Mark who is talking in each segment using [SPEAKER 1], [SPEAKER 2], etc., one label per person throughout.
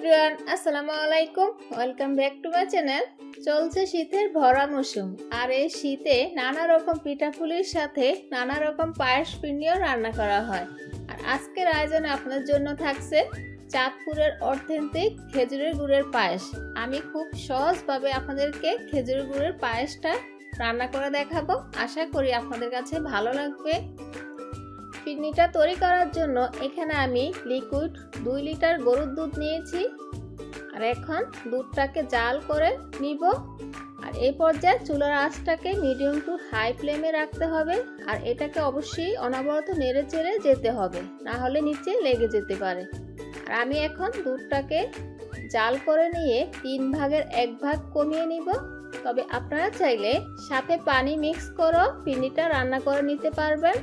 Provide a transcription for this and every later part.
[SPEAKER 1] Everyone, আসসালামু আলাইকুম। Welcome back to my channel. চলছে শীতের ভরা মৌসুম, আর এই শীতে নানা রকম পিঠাপুলির সাথে নানা রকম পায়েস পিণ্ডিও রান্না করা হয়। আর আজকের আয়োজনে আপনাদের জন্য থাকছে চাঁদপুরের অথেন্টিক খেজুরের গুড়ের পায়েস। আমি খুব সহজভাবে আপনাদেরকে খেজুরের গুড়ের পায়েসটা রান্না করে দেখাবো। আশা করি আপনাদের কাছে ভালো লাগবে। পিন্নিটা তৈরি করার জন্য এখানে আমি লিকুইড 2 লিটার গরুর দুধ নিয়েছি, আর এখন দুধটাকে জাল করে নিব। আর এই পর্যায়ে চুলার আঁচটাকে মিডিয়াম টু হাই ফ্লেমে রাখতে হবে, আর এটাকে অবশ্যই অনবরত নেড়ে চেড়ে যেতে হবে, না হলে নিচে লেগে যেতে পারে। আর আমি এখন দুধটাকে জাল করে নিয়ে 3 ভাগের 1 ভাগ কমিয়ে নিব। তবে আপনারা চাইলে সাথে পানি মিক্স করে পিন্নিটা রান্না করে নিতে পারবেন।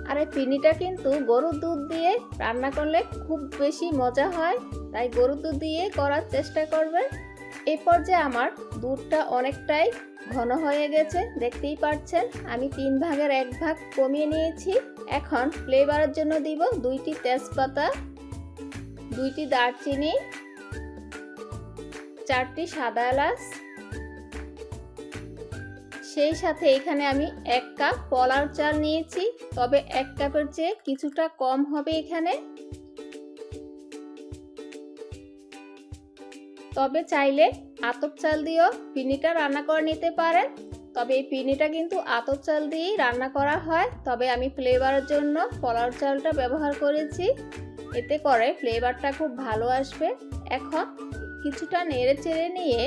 [SPEAKER 1] আর এই পিন্নিটা কিন্তু গরুর দুধ দিয়ে রান্না করলে খুব বেশি মজা হয়, তাই গরুর দুধ দিয়ে করার চেষ্টা করবেন। এই পর্যায়ে আমার দুধটা অনেকটাই ঘন হয়ে গেছে, দেখতেই পাচ্ছেন। আমি 3 ভাগের 1 ভাগ কমিয়ে নিয়েছি। এখন ফ্লেভারের জন্য দিব 2টি তেজপাতা, 2টি দারচিনি, 4টি সাদা এলাচ, সেই সাথে এখানে আমি 1 কাপ পোলাও চাল নিয়েছি, তবে 1 কাপের চেয়ে কিছুটা কম হবে এখানে। তবে চাইলে আতপ চাল দিয়েও পিন্নিটা রান্না করে নিতে পারেন, তবে এই পিন্নিটা কিন্তু আতপ চাল দিয়েই রান্না করা হয়। তবে আমি ফ্লেভারের জন্য পোলাও চালটা ব্যবহার করেছি, এতে করে ফ্লেভারটা খুব ভালো আসবে। এখন কিছুটা নেড়ে চেড়ে নিয়ে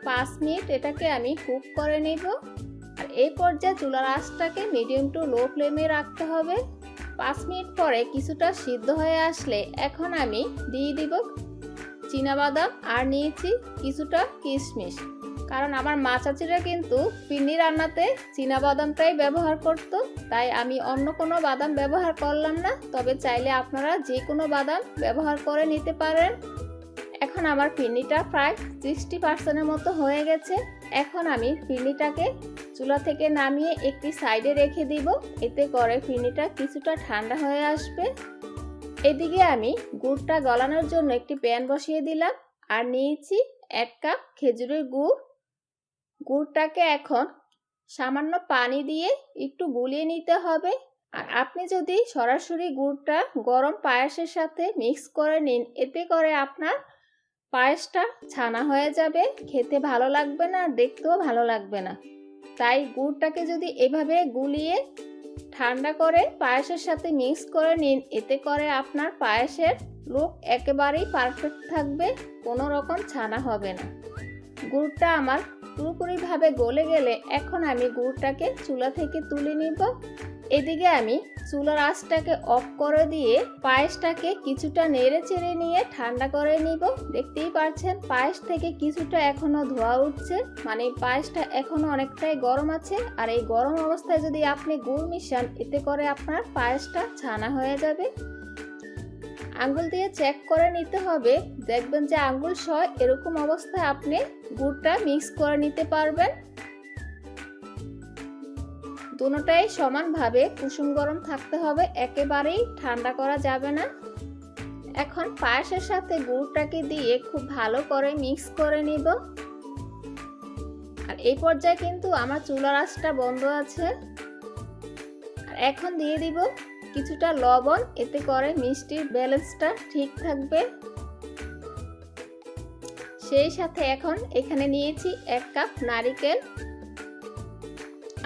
[SPEAKER 1] 5 মিনিট এটাকে আমি কুক করে নিব। আর এই পর্যায়ে চুলার আঁচটাকে মিডিয়াম টু লো ফ্লেমে রাখতে হবে। 5 মিনিট পরে কিছুটা সিদ্ধ হয়ে আসলে এখন আমি দিয়ে দিব চীনাবাদাম, আর নিয়েছি কিছুটা কিশমিশ। কারণ আমার মা চাচিরা কিন্তু পিন্নি রান্নাতে চীনাবাদামটাই ব্যবহার করত, তাই আমি অন্য কোনো বাদাম ব্যবহার করলাম না। তবে চাইলে আপনারা যে কোনো বাদাম ব্যবহার করে নিতে পারেন। এখন আমার পিন্নিটা প্রায় 60% মতো হয়ে গেছে। এখন আমি পিন্নিটাকে চুলা থেকে নামিয়ে একটি সাইডে রেখে দিব, এতে করে পিন্নিটা কিছুটা ঠান্ডা হয়ে আসবে। এদিকে আমি গুড়টা গলানোর জন্য একটি প্যান বসিয়ে দিলাম, আর নিয়েছি 1 কাপ খেজুরের গুড়। গুড়টাকে এখন সামান্য পানি দিয়ে একটু গুলিয়ে নিতে হবে। আর আপনি যদি সরাসরি গুড়টা গরম পায়েসের সাথে মিক্স করে নিন, এতে করে আপনার পায়েসটা ছানা হয়ে যাবে, খেতে ভালো লাগবে না, দেখতেও ভালো লাগবে না। তাই গুড়টাকে যদি এভাবে গুলিয়ে ঠান্ডা করে পায়েসের সাথে মিক্স করে নিন, এতে করে আপনার পায়েসের লুক একেবারেই পারফেক্ট থাকবে, কোনো রকম ছানা হবে না। গুড়টা আমার পুরোপুরিভাবে গলে গেলে এখন আমি গুড়টাকে চুলা থেকে তুলে নিব। এদিকে আমি চুলার আঁচটাকে অফ করে দিয়ে পায়েসটাকে কিছুটা নেড়ে চেড়ে নিয়ে ঠান্ডা করে নিব। দেখতেই পাচ্ছেন পায়েস থেকে কিছুটা এখনো ধোঁয়া উঠছে, মানে পায়েসটা এখনো অনেকটাই গরম আছে। আর এই গরম অবস্থায় যদি আপনি গুড় মিশান, এতে করে আপনার পায়েসটা ছানা হয়ে যাবে। আঙ্গুল দিয়ে চেক করে নিতে হবে, দেখবেন যে আঙ্গুল সহ এরকম অবস্থায় আপনি গুড়টা মিক্স করে নিতে পারবেন। দুটোটাই সমানভাবে কুসুম গরম থাকতে হবে, একেবারেই ঠান্ডা করা যাবে না। এখন পায়েসের সাথে গুড়টাকে দিয়ে খুব ভালো করে মিক্স করে নিব। আর এই পর্যায়ে কিন্তু আমার চুলার আঁচটা বন্ধ আছে। আর এখন দিয়ে দিব কিছুটা লবণ, এতে করে মিষ্টির ব্যালেন্সটা ঠিক থাকবে। সেই সাথে এখন এখানে নিয়েছি 1 কাপ নারকেল।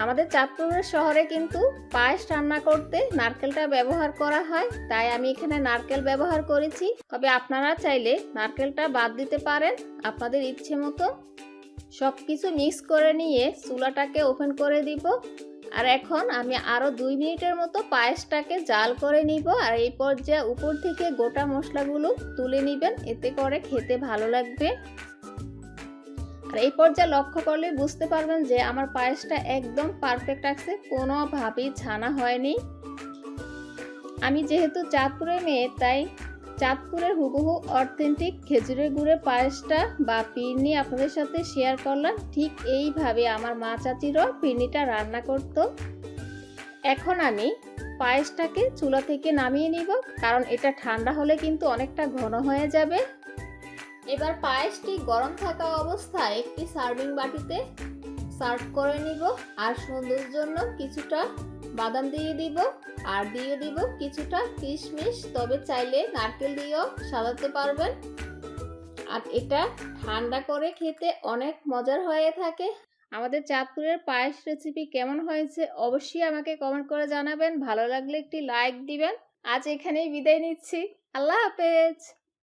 [SPEAKER 1] আমাদের চাঁদপুরের শহরে কিন্তু পায়েস রান্না করতে নারকেলটা ব্যবহার করা হয়, তাই আমি এখানে নারকেল ব্যবহার করেছি। তবে আপনারা চাইলে নারকেলটা বাদ দিতে পারেন আপনাদের ইচ্ছে মতো। সবকিছু মিক্স করে নিয়ে চুলাটাকে ওপেন করে দিব। আর এখন আমি আরো 2 মিনিটের মতো পায়েসটাকে জাল করে নিব। আর এই পর্যায়ে উপর থেকে গোটা মশলাগুলো তুলে নেবেন, এতে করে খেতে ভালো লাগবে। আর এই পর্যায়ে লক্ষ্য করলে বুঝতে পারবেন যে আমার পায়েসটা একদম পারফেক্ট আছে, কোনোভাবেই ছানা হয়নি। আমি যেহেতু চাঁদপুরের মেয়ে, তাই চাঁদপুরের হুবহু অথেন্টিক খেজুরের গুড়ের পায়েসটা বা পিন্নি আপনাদের সাথে শেয়ার করলাম। ঠিক এইভাবে আমার মা চাচিরও পিন্নিটা রান্না করত। এখন আমি পায়েসটাকে চুলা থেকে নামিয়ে নিব, কারণ এটা ঠান্ডা হলে কিন্তু অনেকটা ঘন হয়ে যাবে। এবার পায়েসটি গরম থাকা অবস্থায় একটি সার্ভিং বাটিতে সার্ভ করে নিব। আর সৌন্দর্যের জন্য কিছুটা বাদাম দিয়ে দিব, আর দিয়ে দিব কিছুটা কিশমিশ। তবে চাইলে নারকেল দিয়েও সাজাতে পারবেন। আর এটা ঠান্ডা করে খেতে অনেক মজার হয়ে থাকে। আমাদের চাঁদপুরের পায়েস রেসিপি কেমন হয়েছে অবশ্যই আমাকে কমেন্ট করে জানাবেন। ভালো লাগলে একটি লাইক দিবেন। আজ এখানেই বিদায় নিচ্ছি। আল্লাহ হাফেজ।